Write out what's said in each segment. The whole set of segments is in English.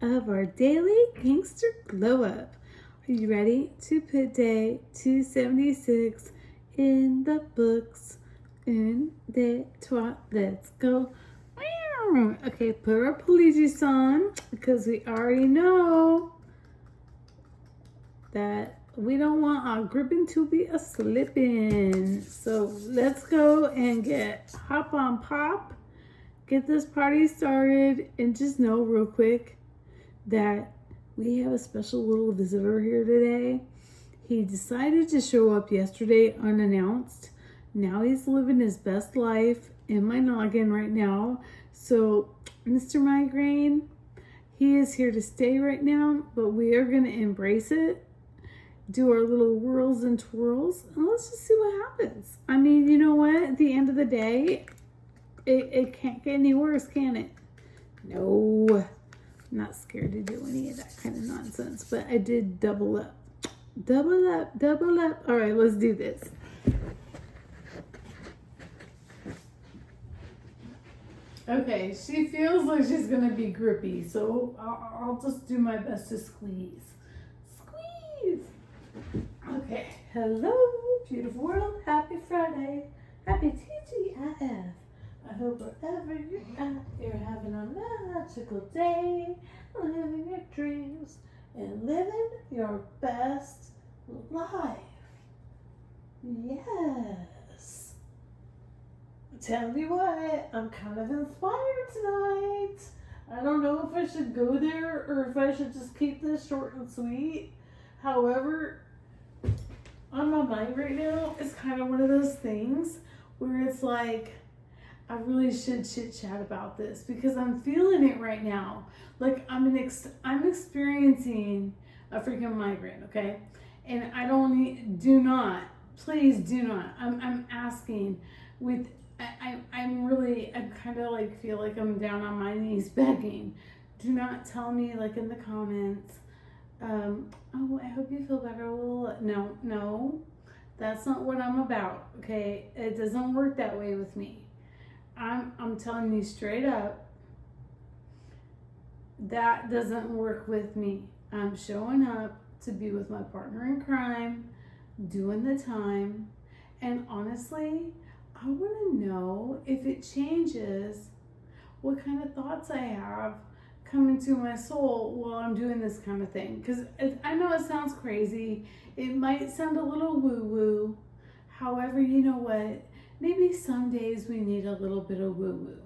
of our daily Gangster Glow Up. Are you ready to put day 276 in the books? Un, deux, trois, let's go. Okay, put our piggies on because we already know that we don't want our gripping to be a slipping. So let's go and hop on pop, get this party started, and just know real quick that we have a special little visitor here today. He decided to show up yesterday unannounced. Now he's living his best life in my noggin right now. So Mr. Migraine, he is here to stay right now, but we are going to embrace it, do our little whirls and twirls, and let's just see what happens. I mean, you know what? At the end of the day, it can't get any worse, can it? No, I'm not scared to do any of that kind of nonsense, but I did double up. Double up, double up. All right, let's do this. Okay, she feels like she's gonna be grippy, so I'll just do my best to squeeze. Squeeze! Okay, hello, beautiful world. Happy Friday. Happy TGIF. I hope wherever you're at, you're having a magical day, living your dreams, and living your best life. Yes. Tell me what, I'm kind of inspired tonight. I don't know if I should go there or if I should just keep this short and sweet. However, on my mind right now, it's kind of one of those things where it's like, I really should chit chat about this because I'm feeling it right now. Like I'm experiencing a freaking migraine, okay? And I don't please do not. I'm asking with, I kind of like feel like I'm down on my knees begging. Do not tell me like in the comments, oh, I hope you feel better. No, that's not what I'm about, okay? It doesn't work that way with me. I'm telling you straight up, that doesn't work with me. I'm showing up to be with my partner in crime, doing the time, and honestly, I want to know if it changes what kind of thoughts I have coming to my soul while I'm doing this kind of thing. Because I know it sounds crazy. It might sound a little woo-woo. However, you know what? Maybe some days we need a little bit of woo-woo.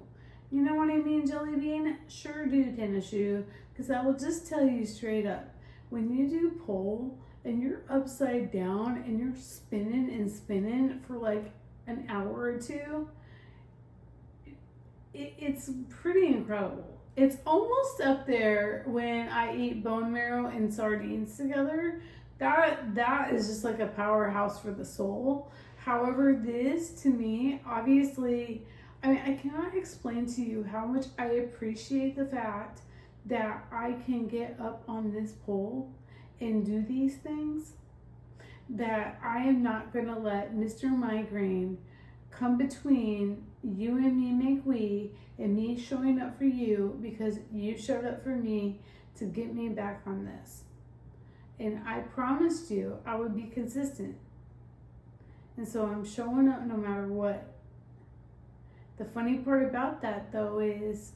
You know what I mean, Jelly Bean? Sure do, Tennis Shoe. Because I will just tell you straight up, when you do pole and you're upside down and you're spinning and spinning for like an hour or two, it's pretty incredible. It's almost up there when I eat bone marrow and sardines together. That is just like a powerhouse for the soul. However, this to me, obviously, I mean, I cannot explain to you how much I appreciate the fact that I can get up on this pole and do these things, that I am not going to let Mr. Migraine come between you and me make we and me showing up for you because you showed up for me to get me back on this. And I promised you I would be consistent. And so I'm showing up no matter what. The funny part about that though is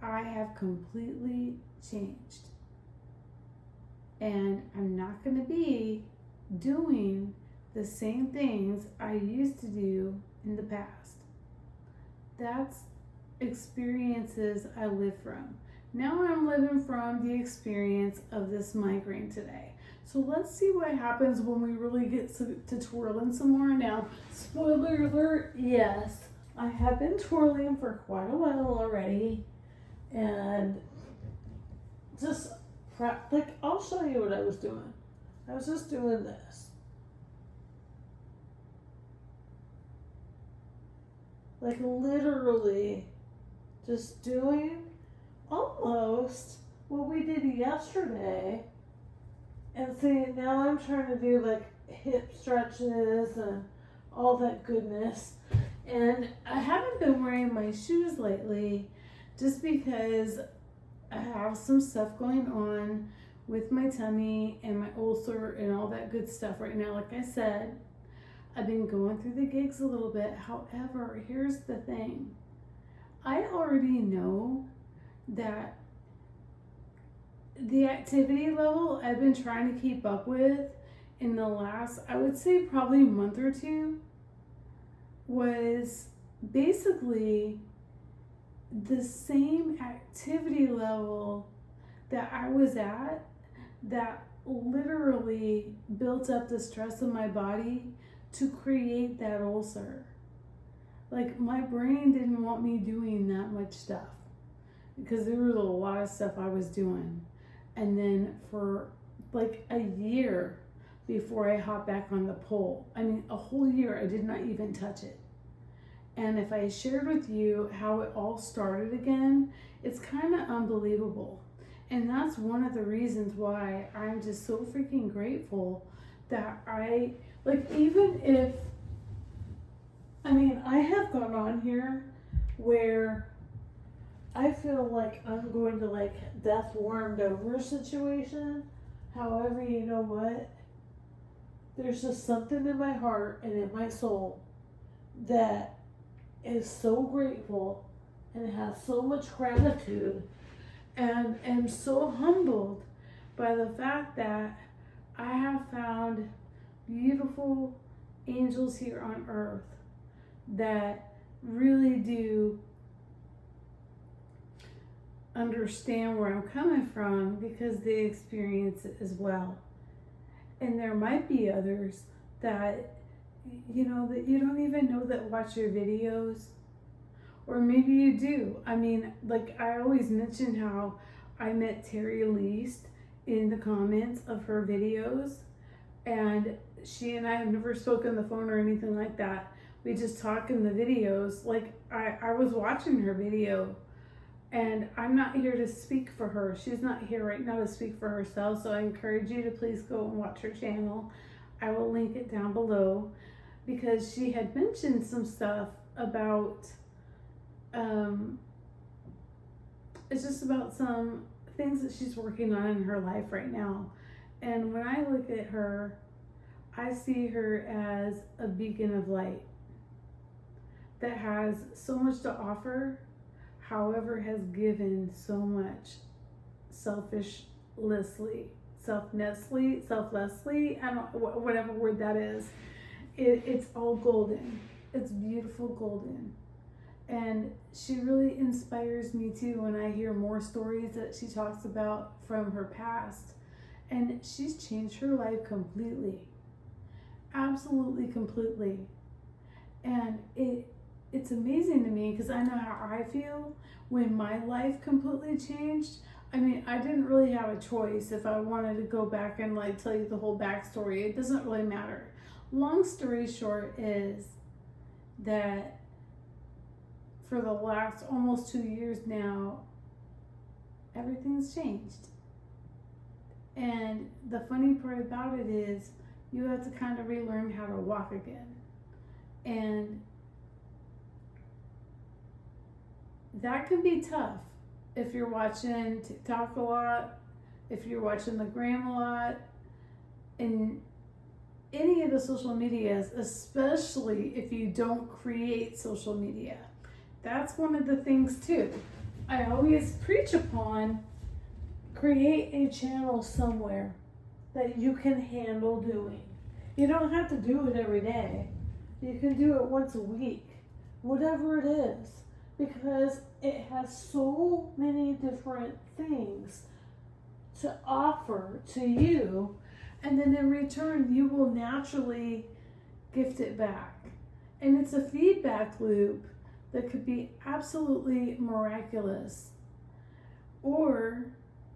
I have completely changed. And I'm not going to be doing the same things I used to do in the past. That's experiences I live from. Now I'm living from the experience of this migraine today. So let's see what happens when we really get to twirling some more. Now, spoiler alert, yes, I have been twirling for quite a while already. And just, like, I'll show you what I was doing. I was just doing this. Like literally just doing almost what we did yesterday. And see, now I'm trying to do like hip stretches and all that goodness. And I haven't been wearing my shoes lately just because I have some stuff going on with my tummy and my ulcer and all that good stuff right now. Like I said, I've been going through the gigs a little bit. However, here's the thing. I already know that the activity level I've been trying to keep up with in the last, I would say probably month or two, was basically the same activity level that I was at that literally built up the stress in my body to create that ulcer. Like, my brain didn't want me doing that much stuff because there was a lot of stuff I was doing. And then for like a year before I hopped back on the pole, I mean, a whole year I did not even touch it. And if I shared with you how it all started again, it's kind of unbelievable. And that's one of the reasons why I'm just so freaking grateful that I, like, even if, I mean, I have gone on here where I feel like I'm going to like death warmed over situation. However, you know what? There's just something in my heart and in my soul that is so grateful and has so much gratitude and am so humbled by the fact that I have found beautiful angels here on earth that really do understand where I'm coming from because they experience it as well. And there might be others that, you know, that you don't even know that watch your videos, or maybe you do. I mean, like, I always mention how I met Terry Least in the comments of her videos, and she and I have never spoken on the phone or anything like that. We just talk in the videos. Like, I was watching her video, and I'm not here to speak for her. She's not here right now to speak for herself, so I encourage you to please go and watch her channel. I will link it down below, because she had mentioned some stuff about, it's just about some things that she's working on in her life right now. And when I look at her, I see her as a beacon of light that has so much to offer, however has given so much selflessly, I don't, whatever word that is. It's all golden. It's beautiful golden. And she really inspires me too when I hear more stories that she talks about from her past. And she's changed her life completely. Absolutely completely. And it's amazing to me because I know how I feel when my life completely changed. I mean, I didn't really have a choice if I wanted to go back and like tell you the whole backstory. It doesn't really matter. Long story short is that for the last almost 2 years now, everything's changed. And the funny part about it is you have to kind of relearn how to walk again. And that can be tough if you're watching TikTok a lot, if you're watching the gram a lot, and any of the social medias, especially if you don't create social media. That's one of the things too. I always preach upon create a channel somewhere that you can handle doing. You don't have to do it every day. You can do it once a week, whatever it is, because it has so many different things to offer to you, and then in return you will naturally gift it back. And it's a feedback loop that could be absolutely miraculous, or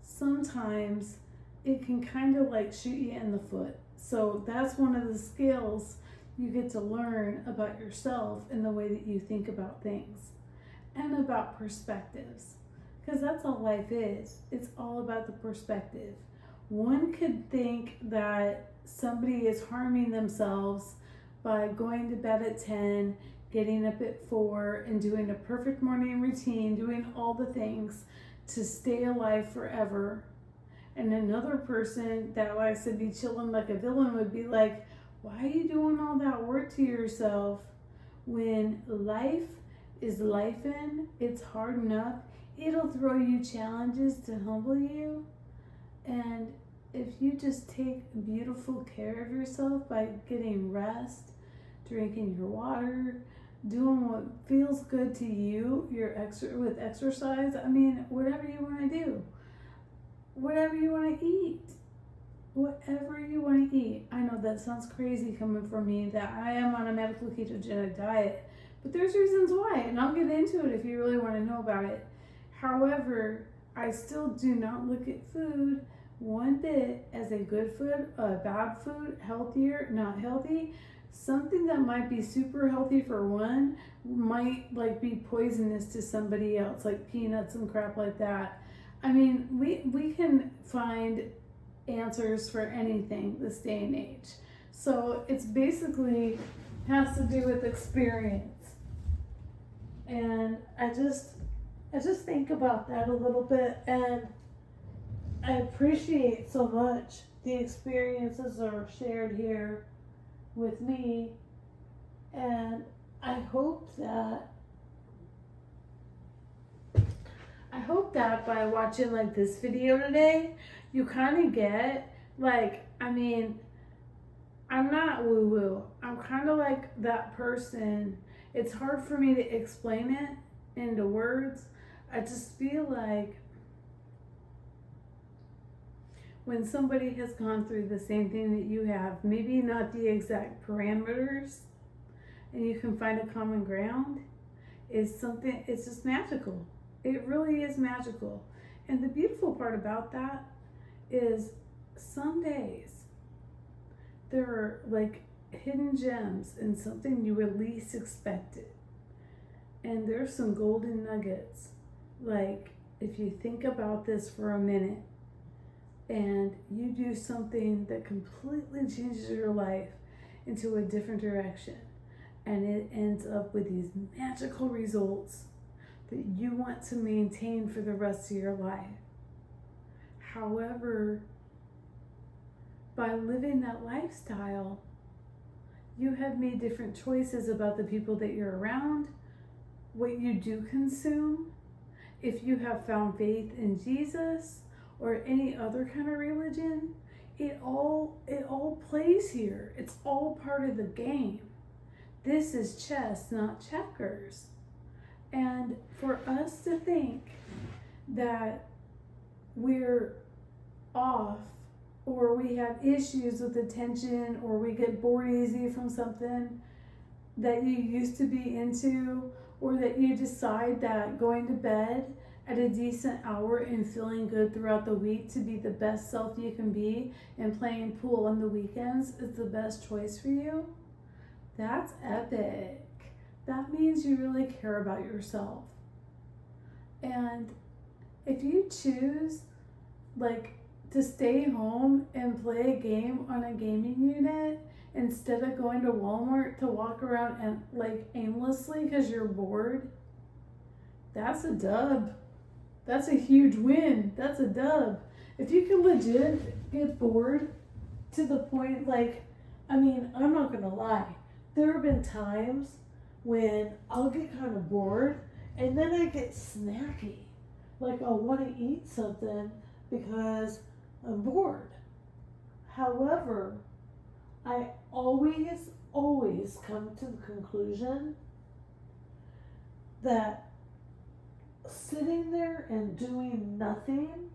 sometimes it can kind of like shoot you in the foot. So that's one of the skills you get to learn about yourself and the way that you think about things and about perspectives, because that's all life is. It's all about the perspective. One could think that somebody is harming themselves by going to bed at 10, getting up at 4, and doing a perfect morning routine, doing all the things to stay alive forever. And another person that likes to be chilling like a villain would be like, why are you doing all that work to yourself when life is lifing? It's hard enough. It'll throw you challenges to humble you. And if you just take beautiful care of yourself by getting rest, drinking your water, doing what feels good to you, with exercise, I mean, whatever you want to do, whatever you want to eat, whatever you want to eat. I know that sounds crazy coming from me that I am on a medical ketogenic diet, but there's reasons why, and I'll get into it if you really want to know about it. However, I still do not look at food one bit as a good food, a bad food, healthier, not healthy. Something that might be super healthy for one might like be poisonous to somebody else, like peanuts and crap like that. I mean, we can find answers for anything this day and age. So it's basically has to do with experience. And I just think about that a little bit, and I appreciate so much the experiences that are shared here with me, and I hope that by watching like this video today, you kind of get like, I mean, I'm not woo-woo. I'm kind of like that person. It's hard for me to explain it into words. I just feel like when somebody has gone through the same thing that you have, maybe not the exact parameters, and you can find a common ground, it's just magical. It really is magical. And the beautiful part about that is some days there are like hidden gems in something you would least expect it. And there's some golden nuggets. Like, if you think about this for a minute, and you do something that completely changes your life into a different direction, and it ends up with these magical results that you want to maintain for the rest of your life. However, by living that lifestyle, you have made different choices about the people that you're around, what you do consume, if you have found faith in Jesus or any other kind of religion. It all plays here. It's all part of the game. This is chess, not checkers. And for us to think that we're off, or we have issues with attention, or we get bored easy from something that you used to be into, or that you decide that going to bed at a decent hour and feeling good throughout the week to be the best self you can be, and playing pool on the weekends is the best choice for you, that's epic. That means you really care about yourself. And if you choose like to stay home and play a game on a gaming unit instead of going to Walmart to walk around and like aimlessly because you're bored, that's a dub. That's a huge win. That's a dub. If you can legit get bored to the point, like, I mean, I'm not gonna lie, there have been times when I'll get kind of bored and then I get snacky. Like, I'll want to eat something because I'm bored. However, I always come to the conclusion that sitting there and doing nothing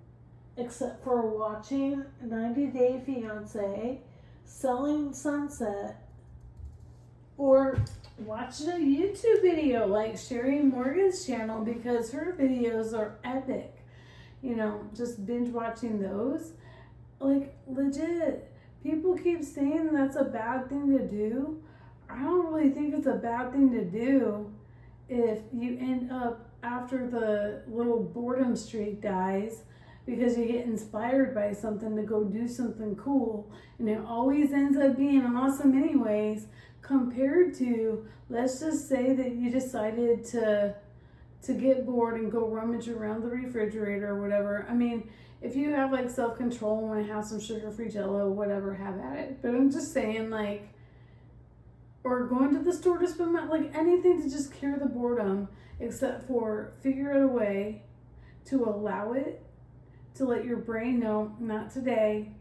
except for watching 90 Day Fiancé, Selling Sunset, or watching a YouTube video like Sherry Morgan's channel, because her videos are epic. You know, just binge watching those. Like, legit, people keep saying that's a bad thing to do. I don't really think it's a bad thing to do if you end up, after the little boredom streak dies, because you get inspired by something to go do something cool, and it always ends up being awesome anyways, compared to, let's just say that you decided to to get bored and go rummage around the refrigerator or whatever. I mean, if you have like self-control and want to have some sugar-free Jello, whatever, have at it. But I'm just saying, like, or going to the store to spend money, like anything to just cure the boredom, except for figure out a way to allow it, to let your brain know, not today,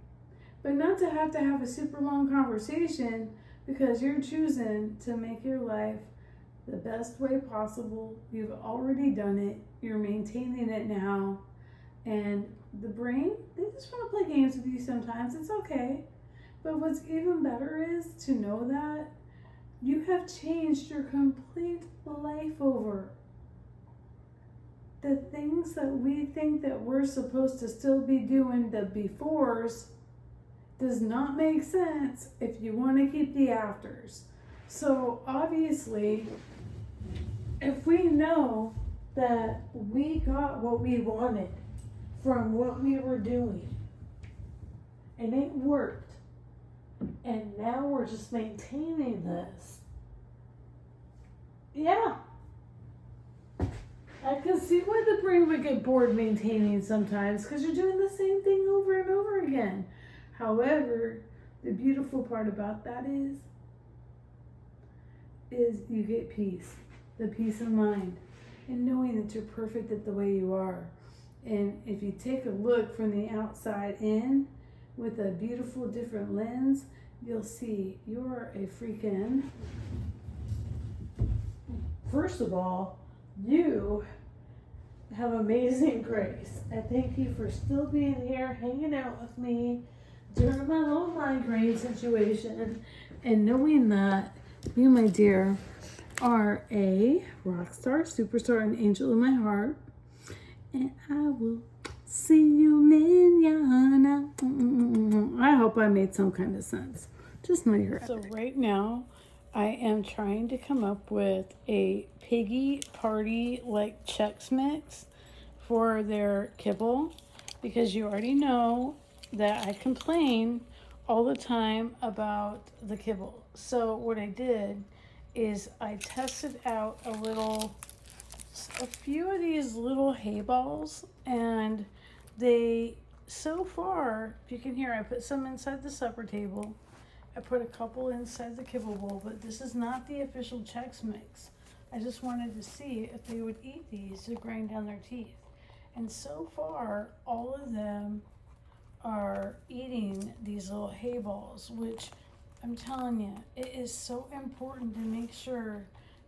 but not to have a super long conversation, because you're choosing to make your life the best way possible. You've already done it. You're maintaining it now. And the brain, they just want to play games with you sometimes. It's okay. But what's even better is to know that you have changed your complete life over. The things that we think that we're supposed to still be doing, the befores, does not make sense if you want to keep the afters. So obviously, if we know that we got what we wanted from what we were doing, and it worked, and now we're just maintaining this, yeah, I can see why the brain would get bored maintaining sometimes, because you're doing the same thing over and over again. However, the beautiful part about that is you get peace, the peace of mind, and knowing that you're perfect at the way you are. And if you take a look from the outside in with a beautiful different lens, you'll see you're a freaking, first of all, you have amazing grace. I thank you for still being here, hanging out with me during my little migraine situation, and knowing that you, my dear, are a rock star, superstar, and angel in my heart. And I will see you manana. I hope I made some kind of sense. Just know you're epic. So right now, I am trying to come up with a piggy party like Chex Mix for their kibble, because you already know that I complain all the time about the kibble. So what I did is I tested out a few of these little hay balls, and they, so far, if you can hear, I put some inside the supper table. I put a couple inside the kibble bowl, but this is not the official Chex Mix. I just wanted to see if they would eat these to grind down their teeth. And so far, all of them are eating these little hay balls, which I'm telling you, it is so important to make sure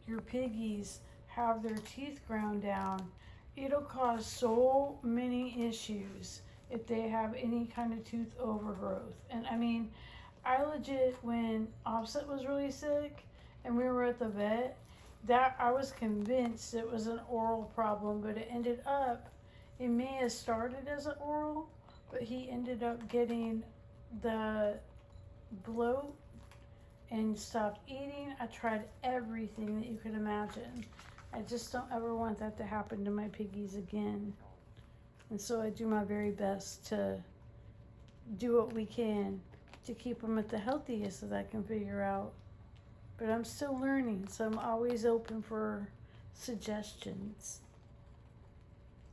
your piggies have their teeth ground down. It'll cause so many issues if they have any kind of tooth overgrowth. And I mean, I legit, when Offset was really sick and we were at the vet, that I was convinced it was an oral problem, but it ended up, it may have started as an oral, but he ended up getting the bloat and stopped eating. I tried everything that you could imagine. I just don't ever want that to happen to my piggies again. And so I do my very best to do what we can to keep them at the healthiest that I can figure out. But I'm still learning, so I'm always open for suggestions.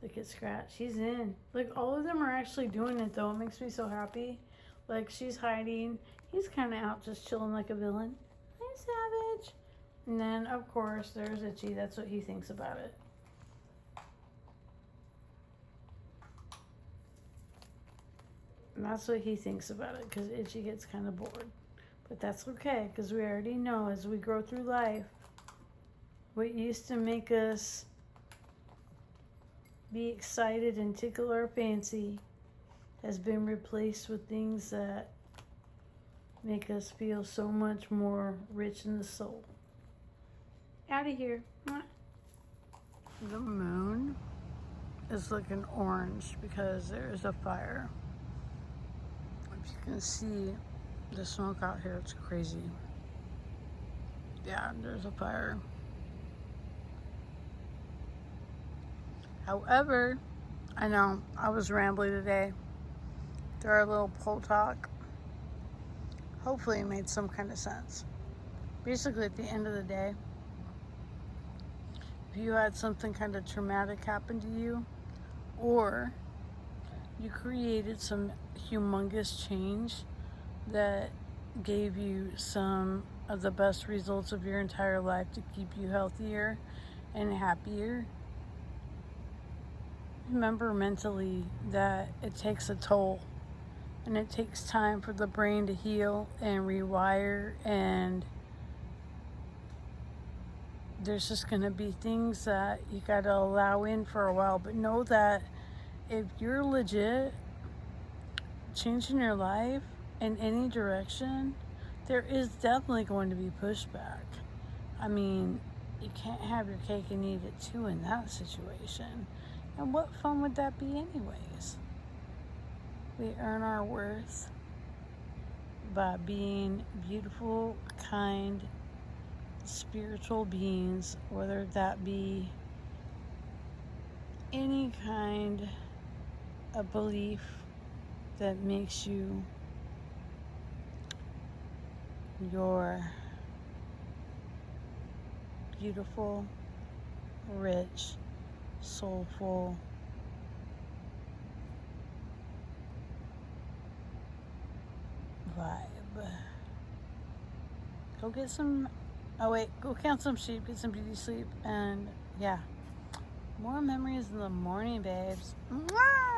Look at Scratch, he's in. Like, all of them are actually doing it though. It makes me so happy. Like, she's hiding. He's kind of out just chilling like a villain. Hi, Savage. And then, of course, there's Itchy. That's what he thinks about it. And that's what he thinks about it, because Itchy gets kind of bored. But that's okay, because we already know as we grow through life, what used to make us be excited and tickle our fancy has been replaced with things that make us feel so much more rich in the soul. Out of here. The moon is looking orange because there is a fire. If you can see the smoke out here, it's crazy. Yeah, there's a fire. However, I know I was rambling today through our little poll talk. Hopefully it made some kind of sense. Basically, at the end of the day, you had something kind of traumatic happen to you, or you created some humongous change that gave you some of the best results of your entire life to keep you healthier and happier. Remember mentally that it takes a toll, and it takes time for the brain to heal and rewire, and there's just going to be things that you got to allow in for a while. But know that if you're legit changing your life in any direction, there is definitely going to be pushback. I mean, you can't have your cake and eat it too in that situation. And what fun would that be anyways? We earn our worth by being beautiful, kind, spiritual beings, whether that be any kind of belief that makes you your beautiful, rich, soulful vibe. Go get some, go count some sheep, get some beauty sleep, and yeah, more memories in the morning, babes. Mwah!